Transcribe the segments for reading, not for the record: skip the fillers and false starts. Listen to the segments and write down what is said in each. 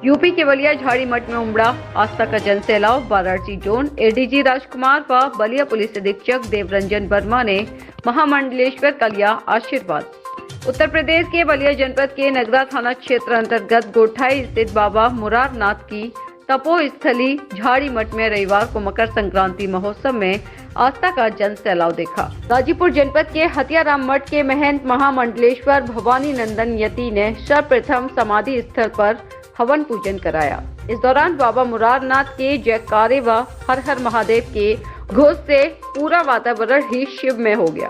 UP के बलिया झाड़ी मठ में उमड़ा आस्था का जनसैलाब। वाराणसी जोन एडीजी राजकुमार व बलिया पुलिस अधीक्षक देवरंजन वर्मा ने महामंडलेश्वर का लिया आशीर्वाद। उत्तर प्रदेश के बलिया जनपद के नगरा थाना क्षेत्र अंतर्गत गोठाई स्थित बाबा मुरारनाथ की तपोस्थली झाड़ी मठ में रविवार को मकर संक्रांति महोत्सव में आस्था का जनसैलाब देखा। गाजीपुर जनपद के हथियाराम मठ के महंत महामंडलेश्वर भवानी नंदन यति ने सर्वप्रथम समाधि स्थल पर हवन पूजन कराया। इस दौरान बाबा मुरारनाथ के जयकारे व हर हर महादेव के घोष से पूरा वातावरण ही शिवमय हो गया।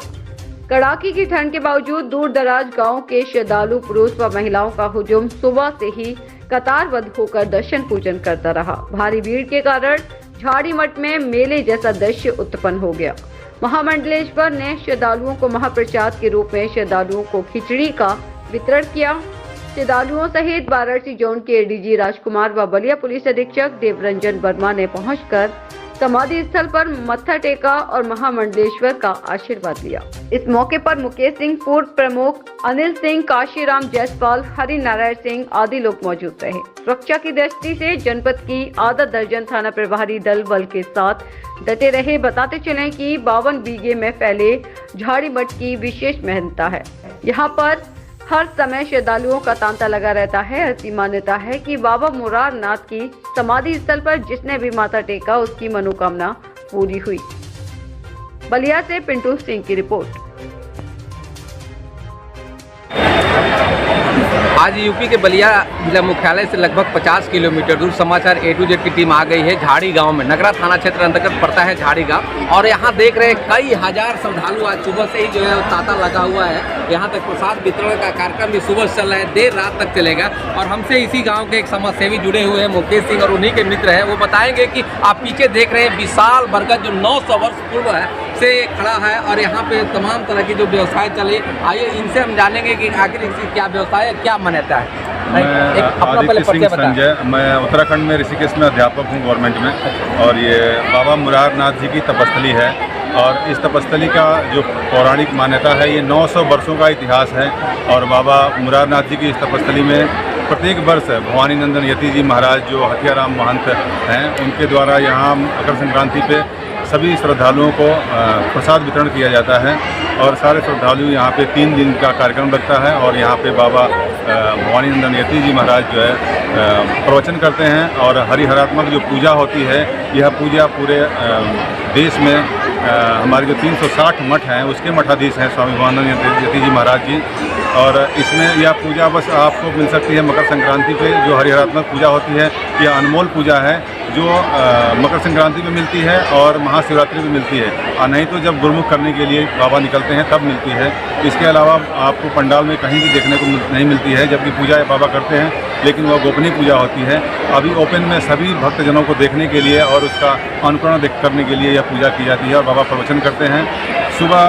कड़ाके की ठंड के बावजूद दूर दराज गाँव के श्रद्धालु पुरुष व महिलाओं का हुजूम सुबह से ही कतारबद्ध होकर दर्शन पूजन करता रहा। भारी भीड़ के कारण झाड़ी मठ में मेले जैसा दृश्य उत्पन्न हो गया। महामंडलेश्वर ने श्रद्धालुओं को महाप्रसाद के रूप में श्रद्धालुओं को खिचड़ी का वितरण किया। श्रद्धालुओं सहित वाराणसी जोन के एडीजी राजकुमार व बलिया पुलिस अधीक्षक देवरंजन वर्मा ने पहुंचकर समाधि स्थल पर मत्था टेका और महामंडलेश्वर का आशीर्वाद लिया। इस मौके पर मुकेश सिंह, पूर्व प्रमुख अनिल सिंह, काशीराम जायसवाल, हरि नारायण सिंह आदि लोग मौजूद रहे। सुरक्षा की दृष्टि से जनपद की आधा दर्जन थाना प्रभारी दल बल के साथ डटे रहे। बताते चले कि 52 बीघे में फैले झाड़ी मठ की विशेष महत्ता है। यहाँ पर हर समय श्रद्धालुओं का तांता लगा रहता है। ऐसी मान्यता है कि बाबा मुरारनाथ की समाधि स्थल पर जिसने भी माथा टेका उसकी मनोकामना पूरी हुई। बलिया से पिंटू सिंह की रिपोर्ट। आज यूपी के बलिया जिला मुख्यालय से लगभग 50 किलोमीटर दूर समाचार A to Z की टीम आ गई है झाड़ी गांव में। नगरा थाना क्षेत्र अंतर्गत पड़ता है झाड़ी गांव और यहाँ देख रहे हैं कई हजार श्रद्धालु आज सुबह से ही जो है तांता लगा हुआ है। यहाँ तक प्रसाद वितरण का कार्यक्रम भी सुबह से चल रहा है, देर रात तक चलेगा। और हमसे इसी गाँव के एक समाजसेवी जुड़े हुए हैं मुकेश सिंह और उन्हीं के मित्र हैं। वो बताएंगे कि आप पीछे देख रहे हैं विशाल बरगद जो 900 वर्ष पूर्व है से खड़ा है और यहाँ पे तमाम तरह की जो व्यवसाय चले। आइए इनसे हम जानेंगे कि आखिर इसकी क्या व्यवसाय है, क्या मान्यता है। संजय, मैं उत्तराखंड में ऋषिकेश में अध्यापक हूँ गवर्नमेंट में। और ये बाबा मुरारनाथ जी की तपस्थली है और इस तपस्थली का जो पौराणिक मान्यता है ये 900 वर्षों का इतिहास है। और बाबा मुरारनाथ जी की इस तपस्थली में प्रत्येक वर्ष भवानी नंदन यति जी महाराज जो हथियाराम महंत हैं उनके द्वारा यहाँ मकर संक्रांति पे सभी श्रद्धालुओं को प्रसाद वितरण किया जाता है। और सारे श्रद्धालु यहाँ पे 3 दिन का कार्यक्रम लगता है और यहाँ पे बाबा भवानी नंदन यति जी महाराज जो है प्रवचन करते हैं। और हरिहरात्मक जो पूजा होती है यह पूजा पूरे देश में हमारे जो 360 मठ हैं उसके मठाधीश हैं स्वामी भवानंद यति जी महाराज जी। और इसमें यह पूजा बस आपको मिल सकती है मकर संक्रांति पे। जो हरिहरात्मक पूजा होती है यह अनमोल पूजा है जो मकर संक्रांति में मिलती है और महाशिवरात्रि में मिलती है। और नहीं तो जब गुरुमुख करने के लिए बाबा निकलते हैं तब मिलती है। इसके अलावा आपको पंडाल में कहीं भी देखने को नहीं मिलती है। जबकि पूजा बाबा करते हैं लेकिन वह गोपनीय पूजा होती है। अभी ओपन में सभी भक्तजनों को देखने के लिए और उसका अनुकरण करने के लिए यह पूजा की जाती है। और बाबा प्रवचन करते हैं। सुबह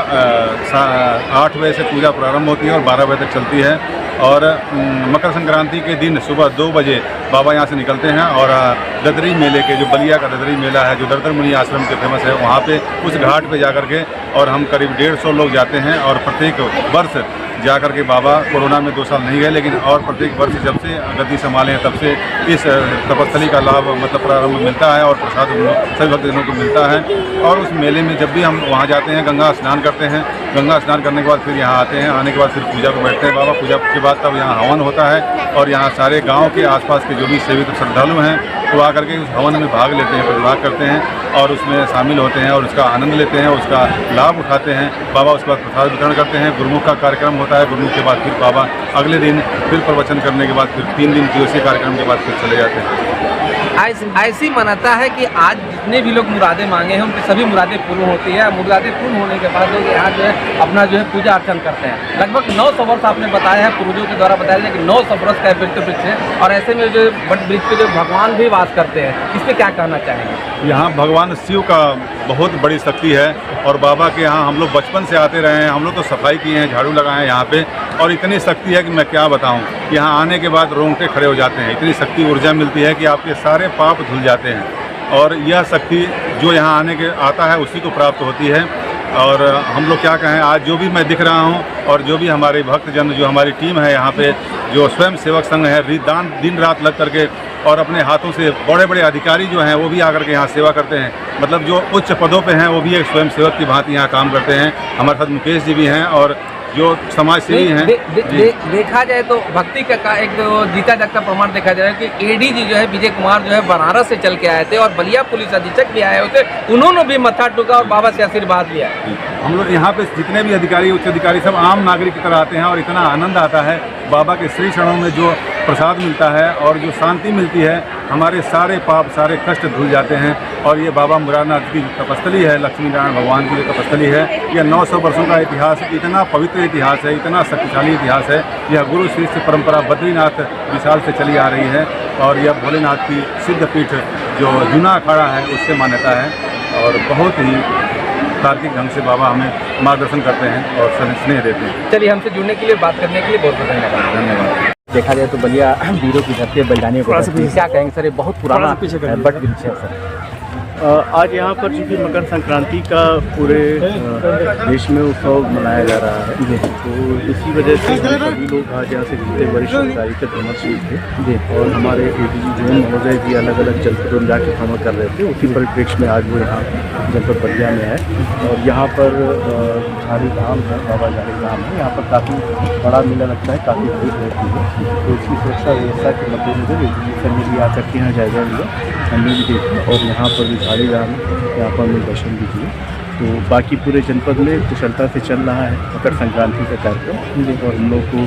8 बजे से पूजा प्रारंभ होती है और 12 बजे तक चलती है। और मकर संक्रांति के दिन सुबह 2 बजे बाबा यहाँ से निकलते हैं और ददरी मेले के जो बलिया का ददरी मेला है जो दर्दर मुनि आश्रम के फेमस है वहाँ पे उस घाट पे जाकर के और हम करीब 150 लोग जाते हैं। और प्रत्येक वर्ष जाकर के बाबा कोरोना में 2 साल नहीं गए लेकिन और प्रत्येक वर्ष जब से गद्दी संभाले हैं तब से इस तपस्थली का लाभ मतलब प्रारंभ मिलता है और प्रसाद सभी भक्तजनों को मिलता है। और उस मेले में जब भी हम वहाँ जाते हैं गंगा स्नान करते हैं। गंगा स्नान करने के बाद फिर यहाँ आते हैं। आने के बाद फिर पूजा को बैठते हैं। बाबा पूजा के बाद तब यहाँ हवन होता है और यहाँ सारे गाँव के आसपास के जो भी सेवित श्रद्धालु हैं वो आकर के उस हवन में भाग लेते हैं, प्रतिभाग करते हैं और उसमें शामिल होते हैं और उसका आनंद लेते हैं, उसका लाभ उठाते हैं। बाबा उसके बाद प्रसाद वितरण करते हैं। गुरुमुख का कार्यक्रम होता है। गुरुमुख के बाद फिर बाबा अगले दिन फिर प्रवचन करने के बाद फिर 3 दिन दिवसीय कार्यक्रम के बाद फिर चले जाते हैं। ऐसी मान्यता है कि आज जितने भी लोग मुरादें मांगे हैं उनकी सभी मुरादें पूर्ण होती है। मुरादें पूर्ण होने के बाद लोग यहाँ जो है अपना जो है पूजा अर्चन करते हैं। लगभग 900 वर्ष आपने बताया है, पूर्वजों के द्वारा बताया है कि 900 वर्ष का वृक्ष है और ऐसे में जो बट वृक्ष पे जो भगवान भी वास करते हैं, इस पर क्या कहना चाहेंगे? यहाँ भगवान शिव का बहुत बड़ी शक्ति है और बाबा के यहाँ हम लोग बचपन से आते रहे हैं। हम लोग तो सफाई किए हैं, झाड़ू लगाए हैं यहाँ पे और इतनी शक्ति है कि मैं क्या बताऊँ। यहाँ आने के बाद रोंगटे खड़े हो जाते हैं। इतनी शक्ति ऊर्जा मिलती है कि आपके सारे पाप धुल जाते हैं और यह शक्ति जो यहाँ आने के आता है उसी को प्राप्त होती है। और हम लोग क्या कहें, आज जो भी मैं दिख रहा हूँ और जो भी हमारे भक्तजन जो हमारी टीम है यहाँ पे जो स्वयं सेवक संघ है दिन रात लग करके और अपने हाथों से बड़े बड़े अधिकारी जो हैं वो भी आकर के यहाँ सेवा करते हैं। मतलब जो उच्च पदों पे हैं वो भी एक स्वयं सेवक की भांति यहाँ काम करते हैं। हमारे साथ मुकेश जी भी हैं और जो समाज सेवी हैं। देखा जाए तो भक्ति का एक जीता जागता प्रमाण देखा जा रहा है कि एडीजी जो है विजय कुमार जो है बनारस से चल के आए थे और बलिया पुलिस अधीक्षक भी आए होते, उन्होंने भी मत्था टूका और बाबा से आशीर्वाद लिया। हम लोग यहाँ पे जितने भी अधिकारी उच्च अधिकारी सब आम नागरिक की तरह आते हैं और इतना आनंद आता है बाबा के श्री चरणों में जो प्रसाद मिलता है और जो शांति मिलती है, हमारे सारे पाप सारे कष्ट धुल जाते हैं। और ये बाबा मुरारनाथ की तपस्थली है, लक्ष्मी नारायण भगवान की जो तपस्थली है, यह 900 वर्षों का इतिहास, इतना पवित्र इतिहास है, इतना शक्तिशाली इतिहास है। यह गुरु शिष्य परंपरा बद्रीनाथ विशाल से चली आ रही है और यह भोलेनाथ की सिद्ध पीठ जो जूना अखाड़ा है उससे मान्यता है और बहुत ही तार्किक ढंग से बाबा हमें मार्गदर्शन करते हैं और स्नेह देते हैं। चलिए, हमसे जुड़ने के लिए, बात करने के लिए बहुत बहुत धन्यवाद। देखा जाए तो बलिया वीरों की धरती है, बलिदानियों की धरती है। क्या कहेंगे सर, ये बहुत पुराना बट वृक्ष है सर। आज यहाँ पर चूँकि मकर संक्रांति का पूरे देश में उत्सव मनाया जा रहा है, तो इसी वजह से सभी लोग आज यहाँ से जितने वरिष्ठ अधिकारी के भ्रमण थे और हमारे एडीजी जोन महोदय भी अलग अलग जनपदों में जाकर भ्रमण कर रहे थे। उसी परिप्रेक्ष्य में आज वो यहाँ जनपद बलिया में है और यहाँ पर झाड़ी धाम है, बाबा झाड़ी धाम है। यहाँ पर काफ़ी बड़ा मेला लगता है, काफ़ी भीड़ रहती है, तो इसकी सुरक्षा व्यवस्था के मद्देनजर एडीजी सर ने भी आकर के यहाँ जायजा लिया, हमने भी देखा और यहाँ पर भी झाड़ी धाम यहाँ पर हमें दर्शन भी किए। तो बाकी पूरे जनपद में कुशलता से चल रहा है मकर संक्रांति का कार्यक्रम और हम लोग को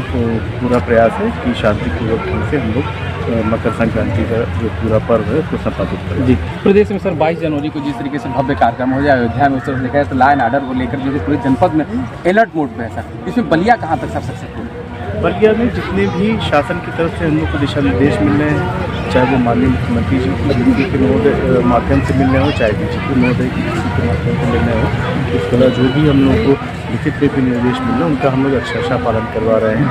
पूरा प्रयास है कि शांतिपूर्वक ढंग से हम लोग मकर संक्रांति का जो पूरा पर्व है उसको संपादित करें। जी, प्रदेश में सर 22 जनवरी को जिस तरीके से भव्य कार्यक्रम हो जाए अयोध्या में, उस तरह से देखा जाए तो लॉ एंड ऑर्डर को लेकर जो पूरे जनपद में अलर्ट मोड पे है सर, इसमें बलिया कहाँ तक सब सक्सेसफुल है? बलिया में जितने भी शासन की तरफ से हम लोग को दिशा निर्देश मिल रहे हैं, चाहे वो माननीय मुख्यमंत्री जी के महोदय माध्यम से मिल रहे हो, चाहे डीजीपी महोदय की किसी के माध्यम से मिल रहे हो, इस तरह जो भी हम लोग को लिखित में भी निर्देश मिल रहे हैं उनका हम लोग अक्षरशः पालन करवा रहे हैं।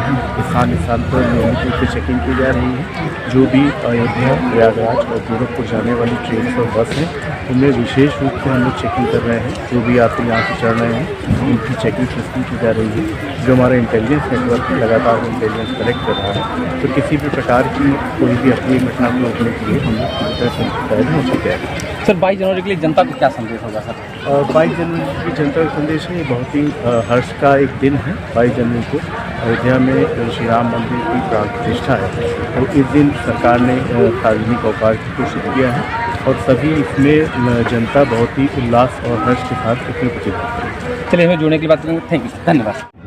स्थान पर नियमित रूप से चेकिंग की जा रही है। जो भी अयोध्या, प्रयागराज और गोरखपुर जाने वाली ट्रेन और बस हैं उनमें विशेष रूप से हम लोग चेकिंग कर रहे हैं। जो भी यात्री यहाँ से चढ़ रहे हैं उनकी चेकिंग सिस्टम की जा रही है। जो हमारा इंटेलिजेंस नेटवर्क लगातार इंटेलिजेंस कलेक्ट कर रहा है, तो किसी भी प्रकार की कोई भी अप्रिय घटना को रोकने के लिए हम लोग पूरी तरह से तैयार हो चुके हैं। सर 22 जनवरी के लिए जनता को क्या संदेश होगा सर? 22 जनवरी की जनता का संदेश है, ये बहुत ही हर्ष का एक दिन है। 22 जनवरी को अयोध्या में श्री राम मंदिर की प्राण प्रतिष्ठा है, तो इस दिन सरकार ने सार्वजनिक अवकाश को शुरू किया है और सभी इसमें जनता बहुत ही उल्लास और हर्ष के साथ इसमें प्रतिभाग करें। चलिए, हमें जुड़ने की बात करेंगे। थैंक यू, धन्यवाद।